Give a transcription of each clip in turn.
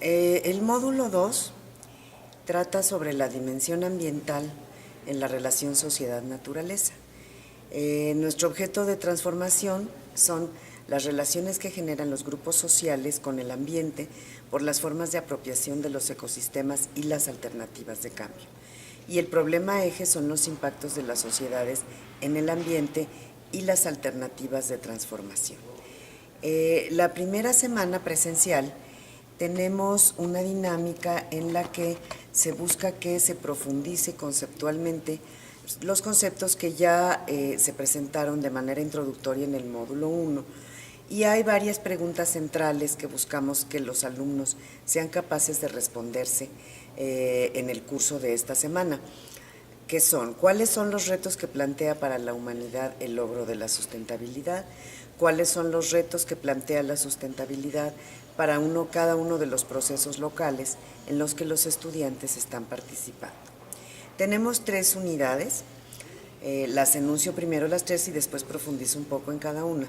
El módulo 2 trata sobre la dimensión ambiental en la relación sociedad-naturaleza. Nuestro objeto de transformación son las relaciones que generan los grupos sociales con el ambiente por las formas de apropiación de los ecosistemas y las alternativas de cambio. Y el problema eje son los impactos de las sociedades en el ambiente y las alternativas de transformación. La primera semana presencial tenemos una dinámica en la que se busca que se profundice conceptualmente los conceptos que ya se presentaron de manera introductoria en el módulo 1, y hay varias preguntas centrales que buscamos que los alumnos sean capaces de responderse en el curso de esta semana, que son: ¿cuáles son los retos que plantea para la humanidad el logro de la sustentabilidad? ¿Cuáles son los retos que plantea la sustentabilidad para cada uno de los procesos locales en los que los estudiantes están participando? Tenemos 3 unidades, las enuncio primero las 3 y después profundizo un poco en cada una.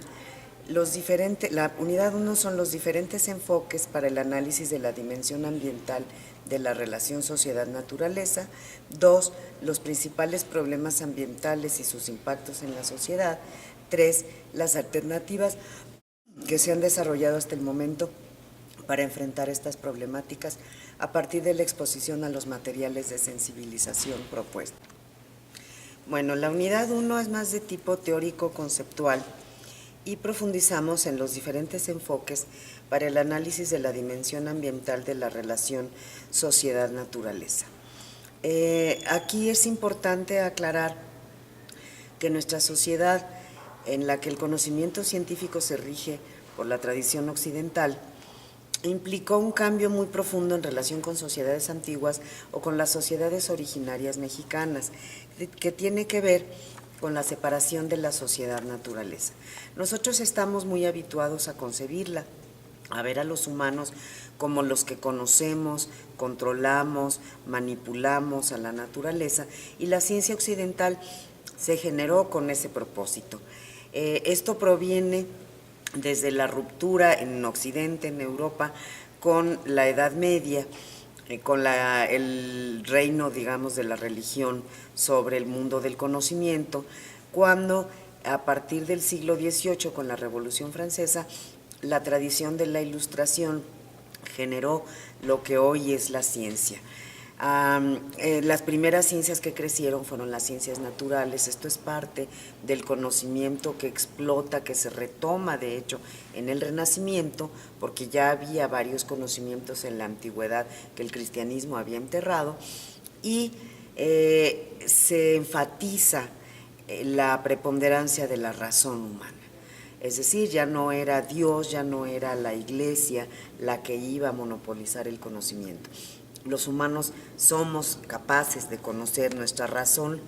La unidad 1 son los diferentes enfoques para el análisis de la dimensión ambiental de la relación sociedad-naturaleza. 2, los principales problemas ambientales y sus impactos en la sociedad. 3, las alternativas que se han desarrollado hasta el momento para enfrentar estas problemáticas a partir de la exposición a los materiales de sensibilización propuestos. Bueno, la unidad 1 es más de tipo teórico-conceptual y profundizamos en los diferentes enfoques para el análisis de la dimensión ambiental de la relación sociedad-naturaleza. Aquí es importante aclarar que nuestra sociedad, en la que el conocimiento científico se rige por la tradición occidental, implicó un cambio muy profundo en relación con sociedades antiguas o con las sociedades originarias mexicanas, que tiene que ver con la separación de la sociedad-naturaleza. Nosotros estamos muy habituados a concebirla, a ver a los humanos como los que conocemos, controlamos, manipulamos a la naturaleza, y la ciencia occidental se generó con ese propósito. Esto proviene desde la ruptura en Occidente, en Europa, con la Edad Media, con el reino, digamos, de la religión sobre el mundo del conocimiento, cuando a partir del siglo XVIII, con la Revolución Francesa, la tradición de la Ilustración generó lo que hoy es la ciencia. Las primeras ciencias que crecieron fueron las ciencias naturales. Esto es parte del conocimiento que explota, que se retoma de hecho en el Renacimiento, porque ya había varios conocimientos en la antigüedad que el cristianismo había enterrado, y se enfatiza la preponderancia de la razón humana. Es decir, ya no era Dios, ya no era la Iglesia la que iba a monopolizar el conocimiento. Los humanos somos capaces de conocer, nuestra razón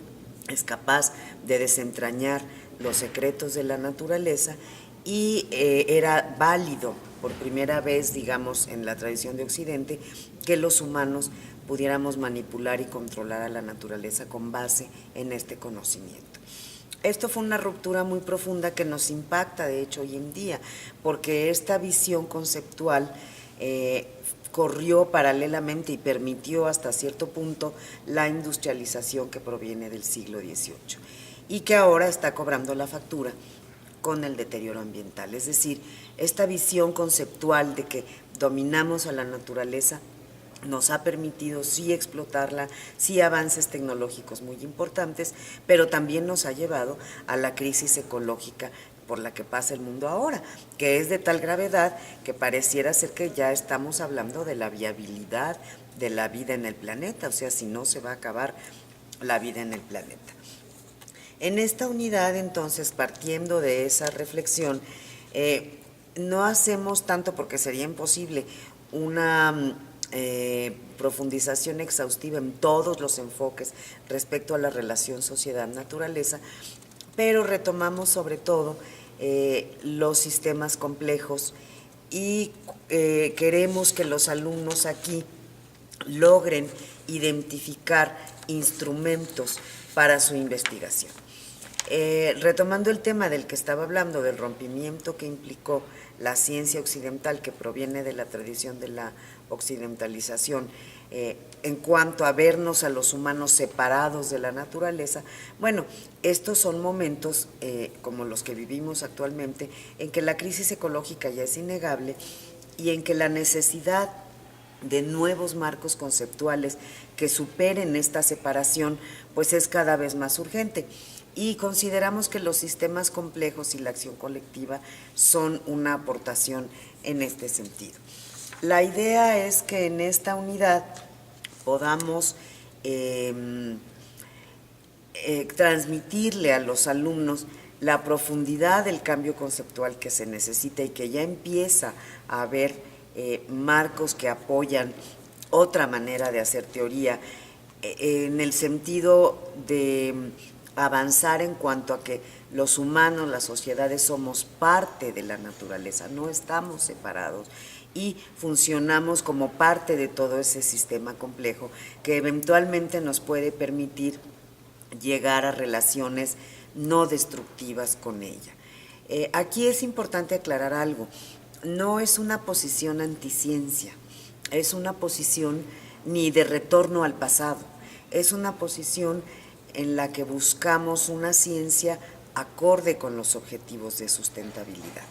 es capaz de desentrañar los secretos de la naturaleza, y era válido por primera vez, digamos, en la tradición de Occidente, que los humanos pudiéramos manipular y controlar a la naturaleza con base en este conocimiento. Esto fue una ruptura muy profunda que nos impacta, de hecho, hoy en día, porque esta visión conceptual corrió paralelamente y permitió hasta cierto punto la industrialización que proviene del siglo XVIII y que ahora está cobrando la factura con el deterioro ambiental. Es decir, esta visión conceptual de que dominamos a la naturaleza nos ha permitido sí explotarla, sí avances tecnológicos muy importantes, pero también nos ha llevado a la crisis ecológica por la que pasa el mundo ahora, que es de tal gravedad que pareciera ser que ya estamos hablando de la viabilidad de la vida en el planeta, o sea, si no se va a acabar la vida en el planeta. En esta unidad, entonces, partiendo de esa reflexión, no hacemos tanto, porque sería imposible, una profundización exhaustiva en todos los enfoques respecto a la relación sociedad-naturaleza, pero retomamos sobre todo los sistemas complejos, y queremos que los alumnos aquí logren identificar instrumentos para su investigación. Retomando el tema del que estaba hablando, del rompimiento que implicó la ciencia occidental que proviene de la tradición de la occidentalización en cuanto a vernos a los humanos separados de la naturaleza, bueno, estos son momentos como los que vivimos actualmente, en que la crisis ecológica ya es innegable y en que la necesidad de nuevos marcos conceptuales que superen esta separación, pues es cada vez más urgente. Y consideramos que los sistemas complejos y la acción colectiva son una aportación en este sentido. La idea es que en esta unidad podamos transmitirle a los alumnos la profundidad del cambio conceptual que se necesita y que ya empieza a haber marcos que apoyan otra manera de hacer teoría, en el sentido de avanzar en cuanto a que los humanos, las sociedades, somos parte de la naturaleza, no estamos separados y funcionamos como parte de todo ese sistema complejo que eventualmente nos puede permitir llegar a relaciones no destructivas con ella. Aquí es importante aclarar algo, no es una posición anticiencia, es una posición ni de retorno al pasado, es una posición en la que buscamos una ciencia acorde con los objetivos de sustentabilidad.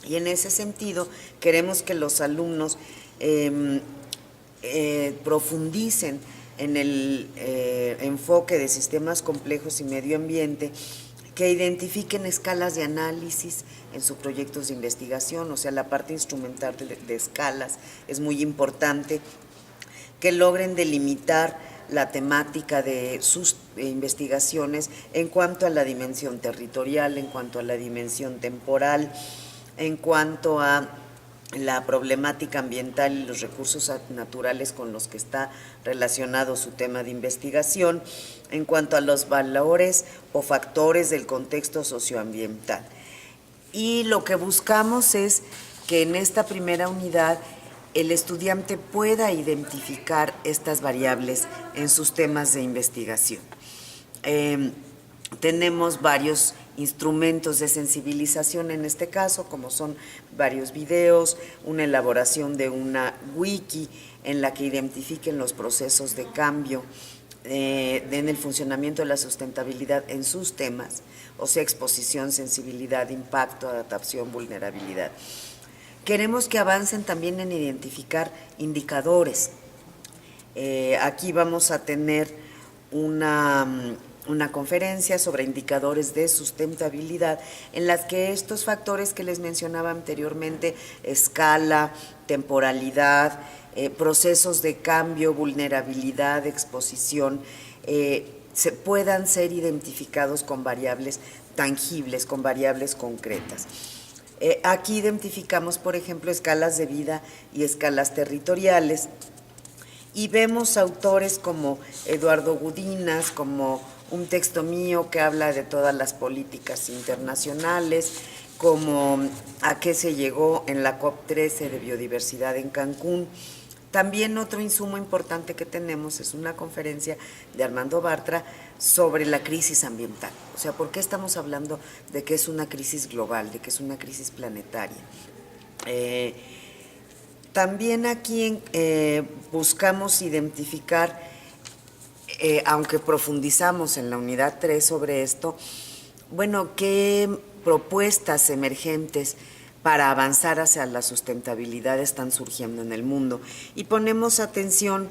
Y en ese sentido queremos que los alumnos profundicen en el enfoque de sistemas complejos y medio ambiente, que identifiquen escalas de análisis en sus proyectos de investigación, o sea, la parte instrumental de escalas es muy importante, que logren delimitar la temática de sus investigaciones en cuanto a la dimensión territorial, en cuanto a la dimensión temporal, en cuanto a la problemática ambiental y los recursos naturales con los que está relacionado su tema de investigación, en cuanto a los valores o factores del contexto socioambiental. Y lo que buscamos es que en esta primera unidad el estudiante pueda identificar estas variables en sus temas de investigación. Tenemos varios instrumentos de sensibilización en este caso, como son varios videos, una elaboración de una wiki en la que identifiquen los procesos de cambio en el funcionamiento de la sustentabilidad en sus temas, o sea, exposición, sensibilidad, impacto, adaptación, vulnerabilidad. Queremos que avancen también en identificar indicadores. Aquí vamos a tener una conferencia sobre indicadores de sustentabilidad en las que estos factores que les mencionaba anteriormente, escala, temporalidad, procesos de cambio, vulnerabilidad, exposición, se puedan ser identificados con variables tangibles, con variables concretas. Aquí identificamos, por ejemplo, escalas de vida y escalas territoriales, y vemos autores como Eduardo Gudinas, como un texto mío que habla de todas las políticas internacionales, como a qué se llegó en la COP13 de biodiversidad en Cancún. También otro insumo importante que tenemos es una conferencia de Armando Bartra sobre la crisis ambiental. O sea, ¿por qué estamos hablando de que es una crisis global, de que es una crisis planetaria? También aquí buscamos identificar, aunque profundizamos en la unidad 3 sobre esto, bueno, qué propuestas emergentes para avanzar hacia la sustentabilidad están surgiendo en el mundo. Y ponemos atención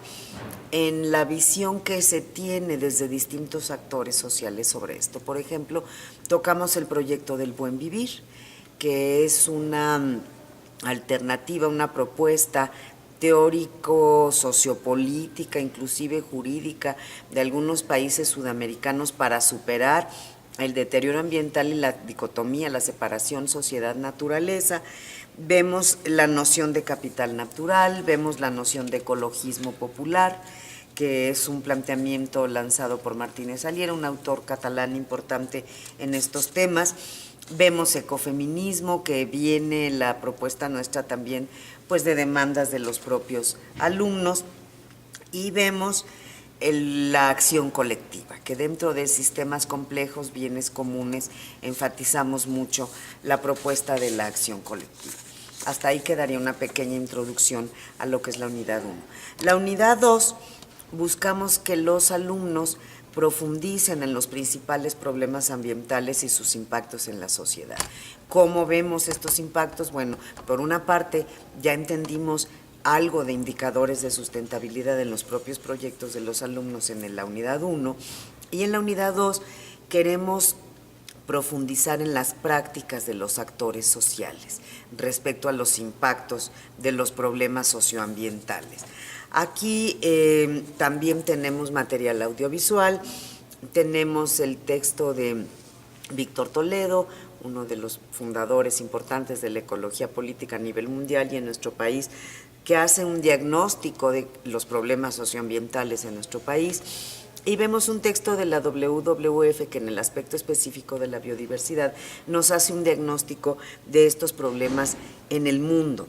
en la visión que se tiene desde distintos actores sociales sobre esto. Por ejemplo, tocamos el proyecto del buen vivir, que es una alternativa, una propuesta teórico, sociopolítica, inclusive jurídica de algunos países sudamericanos para superar el deterioro ambiental y la dicotomía, la separación sociedad-naturaleza. Vemos la noción de capital natural, vemos la noción de ecologismo popular, que es un planteamiento lanzado por Martínez Aliera, un autor catalán importante en estos temas. Vemos ecofeminismo, que viene la propuesta nuestra también pues de demandas de los propios alumnos, y vemos la acción colectiva, que dentro de sistemas complejos, bienes comunes, enfatizamos mucho la propuesta de la acción colectiva. Hasta ahí quedaría una pequeña introducción a lo que es la unidad 1. La unidad 2, buscamos que los alumnos profundicen en los principales problemas ambientales y sus impactos en la sociedad. ¿Cómo vemos estos impactos? Bueno, por una parte ya entendimos algo de indicadores de sustentabilidad en los propios proyectos de los alumnos en la unidad 1, y en la unidad 2 queremos profundizar en las prácticas de los actores sociales respecto a los impactos de los problemas socioambientales. Aquí también tenemos material audiovisual, tenemos el texto de Víctor Toledo, uno de los fundadores importantes de la ecología política a nivel mundial y en nuestro país, que hace un diagnóstico de los problemas socioambientales en nuestro país. Y vemos un texto de la WWF que en el aspecto específico de la biodiversidad nos hace un diagnóstico de estos problemas en el mundo.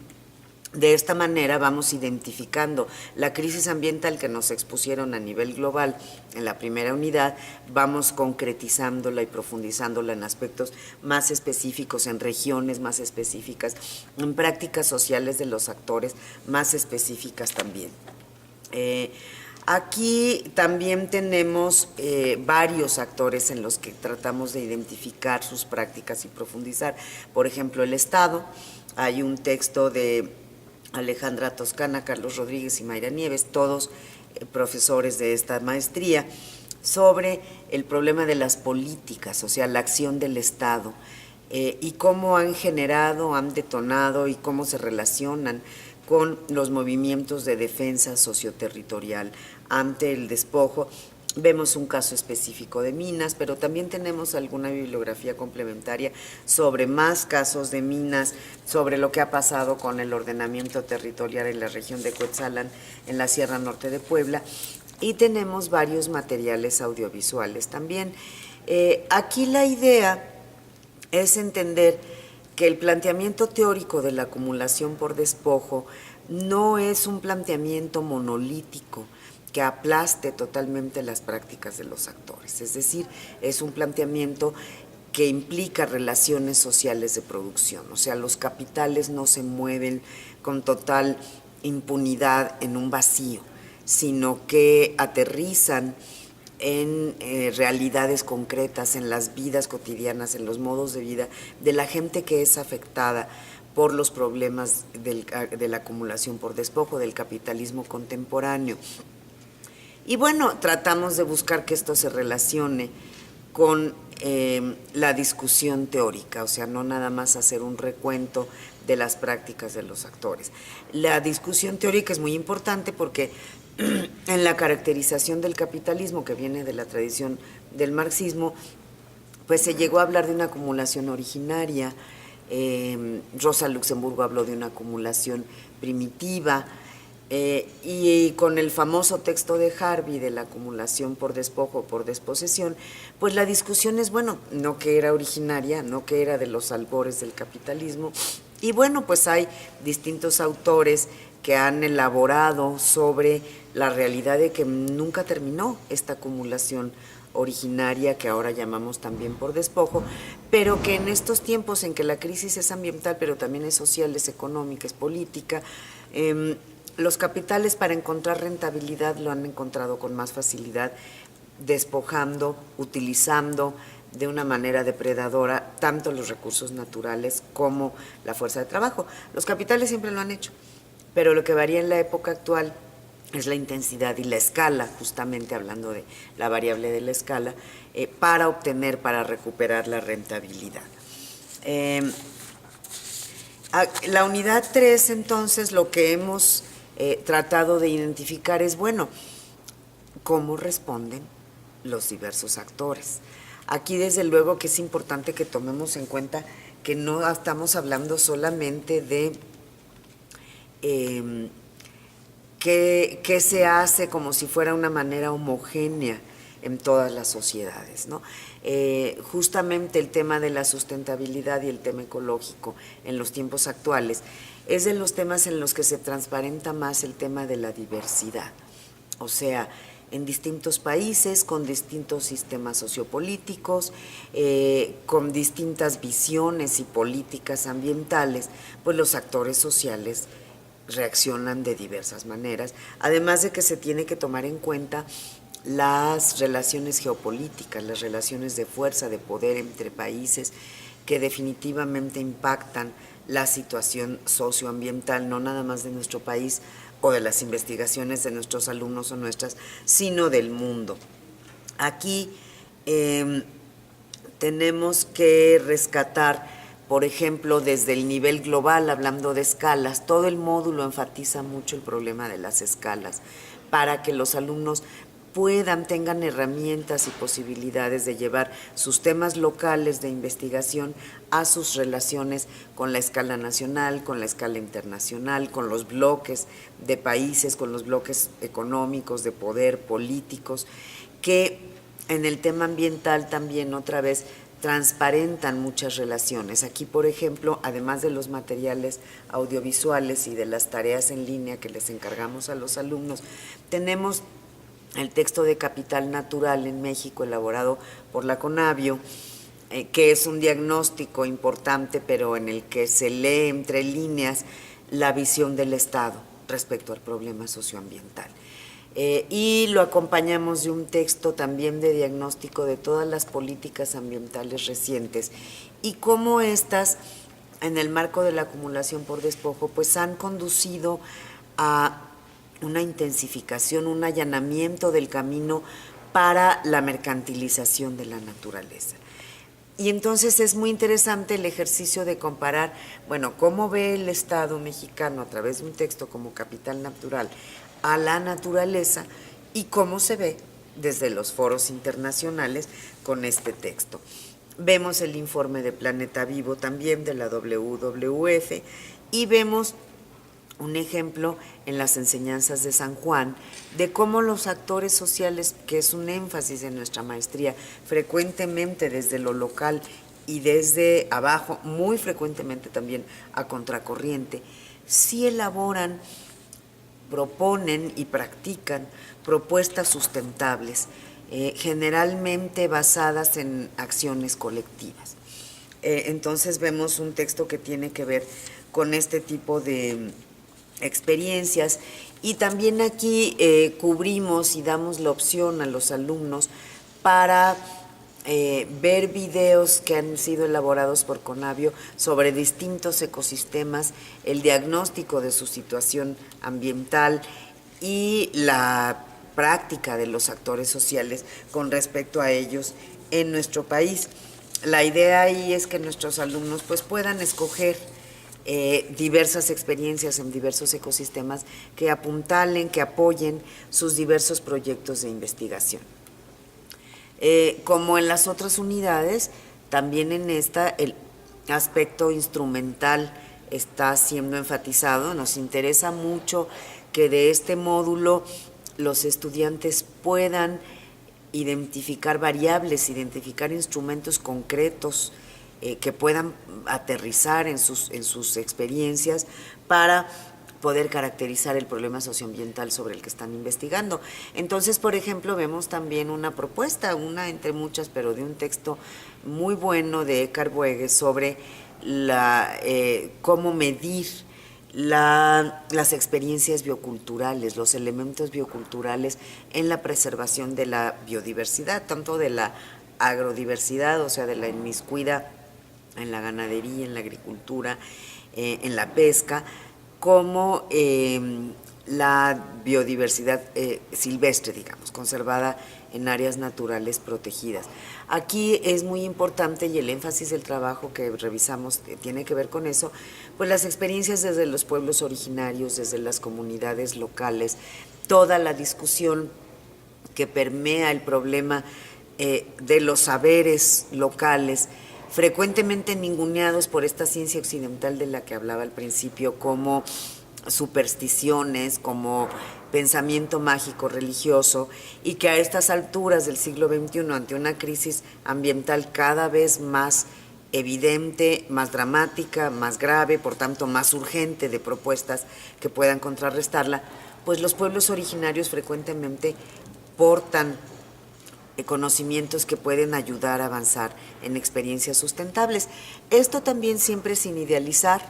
De esta manera vamos identificando la crisis ambiental que nos expusieron a nivel global en la primera unidad, vamos concretizándola y profundizándola en aspectos más específicos, en regiones más específicas, en prácticas sociales de los actores más específicas también. Aquí también tenemos varios actores en los que tratamos de identificar sus prácticas y profundizar. Por ejemplo, el Estado. Hay un texto de Alejandra Toscana, Carlos Rodríguez y Mayra Nieves, todos profesores de esta maestría, sobre el problema de las políticas, o sea, la acción del Estado, y cómo han generado, han detonado y cómo se relacionan con los movimientos de defensa socioterritorial ante el despojo. Vemos un caso específico de minas, pero también tenemos alguna bibliografía complementaria sobre más casos de minas, sobre lo que ha pasado con el ordenamiento territorial en la región de Cuetzalan, en la Sierra Norte de Puebla, y tenemos varios materiales audiovisuales también. Aquí la idea es entender que el planteamiento teórico de la acumulación por despojo no es un planteamiento monolítico que aplaste totalmente las prácticas de los actores, es decir, es un planteamiento que implica relaciones sociales de producción, o sea, los capitales no se mueven con total impunidad en un vacío, sino que aterrizan en realidades concretas, en las vidas cotidianas, en los modos de vida de la gente que es afectada por los problemas de la acumulación por despojo, del capitalismo contemporáneo. Y bueno, tratamos de buscar que esto se relacione con la discusión teórica, o sea, no nada más hacer un recuento de las prácticas de los actores. La discusión teórica es muy importante porque en la caracterización del capitalismo, que viene de la tradición del marxismo, pues se llegó a hablar de una acumulación originaria. Rosa Luxemburgo habló de una acumulación primitiva, y con el famoso texto de Harvey de la acumulación por despojo o por desposesión, pues la discusión es, bueno, no que era originaria, no que era de los albores del capitalismo, y bueno, pues hay distintos autores que han elaborado sobre la realidad de que nunca terminó esta acumulación originaria que ahora llamamos también por despojo, pero que en estos tiempos en que la crisis es ambiental, pero también es social, es económica, es política, los capitales para encontrar rentabilidad lo han encontrado con más facilidad, despojando, utilizando de una manera depredadora tanto los recursos naturales como la fuerza de trabajo. Los capitales siempre lo han hecho, pero lo que varía en la época actual es la intensidad y la escala, justamente hablando de la variable de la escala, para recuperar la rentabilidad. La unidad 3, entonces, lo que hemos tratado de identificar es, bueno, cómo responden los diversos actores. Aquí, desde luego, que es importante que tomemos en cuenta que no estamos hablando solamente de qué se hace como si fuera una manera homogénea en todas las sociedades, ¿no? Justamente el tema de la sustentabilidad y el tema ecológico en los tiempos actuales es de los temas en los que se transparenta más el tema de la diversidad. O sea, en distintos países, con distintos sistemas sociopolíticos, con distintas visiones y políticas ambientales, pues los actores sociales reaccionan de diversas maneras, además de que se tiene que tomar en cuenta las relaciones geopolíticas, las relaciones de fuerza, de poder entre países, que definitivamente impactan la situación socioambiental, no nada más de nuestro país o de las investigaciones de nuestros alumnos o nuestras, sino del mundo. Aquí tenemos que rescatar, por ejemplo, desde el nivel global, hablando de escalas, todo el módulo enfatiza mucho el problema de las escalas, para que los alumnos tengan herramientas y posibilidades de llevar sus temas locales de investigación a sus relaciones con la escala nacional, con la escala internacional, con los bloques de países, con los bloques económicos, de poder, políticos, que en el tema ambiental también otra vez transparentan muchas relaciones. Aquí, por ejemplo, además de los materiales audiovisuales y de las tareas en línea que les encargamos a los alumnos, tenemos el texto de Capital Natural en México, elaborado por la CONABIO, que es un diagnóstico importante, pero en el que se lee entre líneas la visión del Estado respecto al problema socioambiental. Y lo acompañamos de un texto también de diagnóstico de todas las políticas ambientales recientes y cómo estas, en el marco de la acumulación por despojo, pues han conducido a una intensificación, un allanamiento del camino para la mercantilización de la naturaleza. Y entonces es muy interesante el ejercicio de comparar, bueno, cómo ve el Estado mexicano a través de un texto como Capital Natural a la naturaleza y cómo se ve desde los foros internacionales con este texto. Vemos el informe de Planeta Vivo también de la WWF y vemos un ejemplo en las enseñanzas de San Juan de cómo los actores sociales, que es un énfasis en nuestra maestría, frecuentemente desde lo local y desde abajo, muy frecuentemente también a contracorriente, sí elaboran, proponen y practican propuestas sustentables, generalmente basadas en acciones colectivas. Entonces vemos un texto que tiene que ver con este tipo de experiencias y también aquí cubrimos y damos la opción a los alumnos para ver videos que han sido elaborados por CONABIO sobre distintos ecosistemas, el diagnóstico de su situación ambiental y la práctica de los actores sociales con respecto a ellos en nuestro país. La idea ahí es que nuestros alumnos pues puedan escoger diversas experiencias en diversos ecosistemas que apuntalen, que apoyen sus diversos proyectos de investigación. Como en las otras unidades, también en esta el aspecto instrumental está siendo enfatizado. Nos interesa mucho que de este módulo los estudiantes puedan identificar variables, identificar instrumentos concretos que puedan aterrizar en sus experiencias para poder caracterizar el problema socioambiental sobre el que están investigando. Entonces, por ejemplo, vemos también una propuesta, una entre muchas, pero de un texto muy bueno de Eckhard Boeges sobre cómo medir las experiencias bioculturales, los elementos bioculturales en la preservación de la biodiversidad, tanto de la agrodiversidad, o sea, de la inmiscuida en la ganadería, en la agricultura, en la pesca, como la biodiversidad silvestre, digamos, conservada en áreas naturales protegidas. Aquí es muy importante, y el énfasis del trabajo que revisamos tiene que ver con eso, pues las experiencias desde los pueblos originarios, desde las comunidades locales, toda la discusión que permea el problema de los saberes locales, frecuentemente ninguneados por esta ciencia occidental de la que hablaba al principio, como supersticiones, como pensamiento mágico religioso, y que a estas alturas del siglo XXI, ante una crisis ambiental cada vez más evidente, más dramática, más grave, por tanto más urgente de propuestas que puedan contrarrestarla, pues los pueblos originarios frecuentemente aportan conocimientos que pueden ayudar a avanzar en experiencias sustentables. Esto también siempre sin idealizar.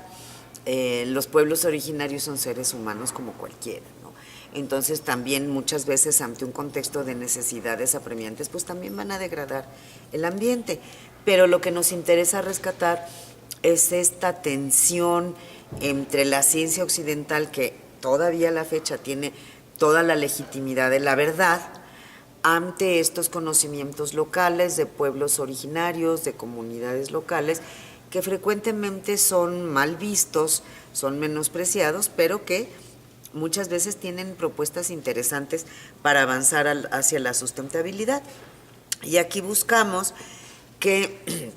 Los pueblos originarios son seres humanos como cualquiera, ¿no? Entonces también muchas veces ante un contexto de necesidades apremiantes, pues también van a degradar el ambiente. Pero lo que nos interesa rescatar es esta tensión entre la ciencia occidental, que todavía a la fecha tiene toda la legitimidad de la verdad, ante estos conocimientos locales de pueblos originarios, de comunidades locales, que frecuentemente son mal vistos, son menospreciados, pero que muchas veces tienen propuestas interesantes para avanzar hacia la sustentabilidad. Y aquí buscamos que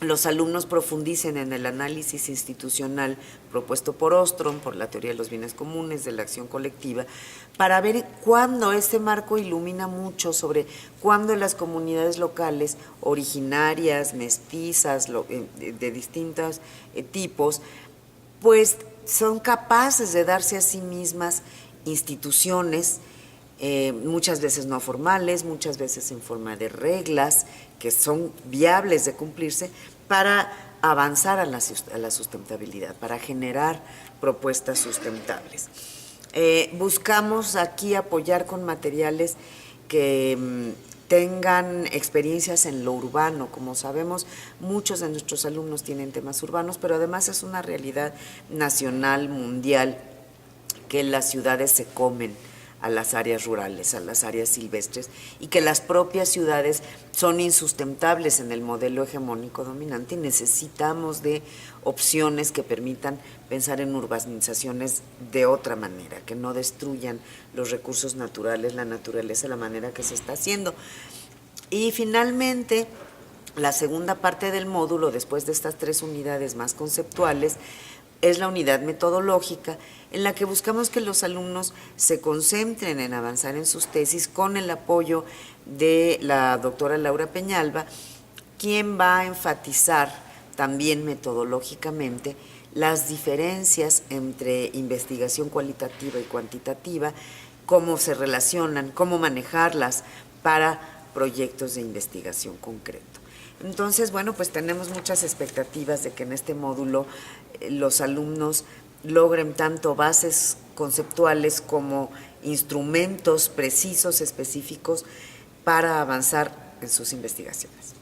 los alumnos profundicen en el análisis institucional propuesto por Ostrom, por la teoría de los bienes comunes, de la acción colectiva, para ver cuándo este marco ilumina mucho sobre cuándo las comunidades locales, originarias, mestizas, de distintos tipos, pues son capaces de darse a sí mismas instituciones, muchas veces no formales, muchas veces en forma de reglas que son viables de cumplirse para avanzar a la sustentabilidad, para generar propuestas sustentables. Buscamos aquí apoyar con materiales que tengan experiencias en lo urbano. Como sabemos, muchos de nuestros alumnos tienen temas urbanos, pero además es una realidad nacional, mundial, que las ciudades se comen a las áreas rurales, a las áreas silvestres, y que las propias ciudades son insustentables en el modelo hegemónico dominante y necesitamos de opciones que permitan pensar en urbanizaciones de otra manera, que no destruyan los recursos naturales, la naturaleza, de la manera que se está haciendo. Y finalmente, la segunda parte del módulo, después de estas 3 unidades más conceptuales, es la unidad metodológica, en la que buscamos que los alumnos se concentren en avanzar en sus tesis con el apoyo de la doctora Laura Peñalba, quien va a enfatizar también metodológicamente las diferencias entre investigación cualitativa y cuantitativa, cómo se relacionan, cómo manejarlas para proyectos de investigación concreto. Entonces, bueno, pues tenemos muchas expectativas de que en este módulo los alumnos logren tanto bases conceptuales como instrumentos precisos, específicos, para avanzar en sus investigaciones.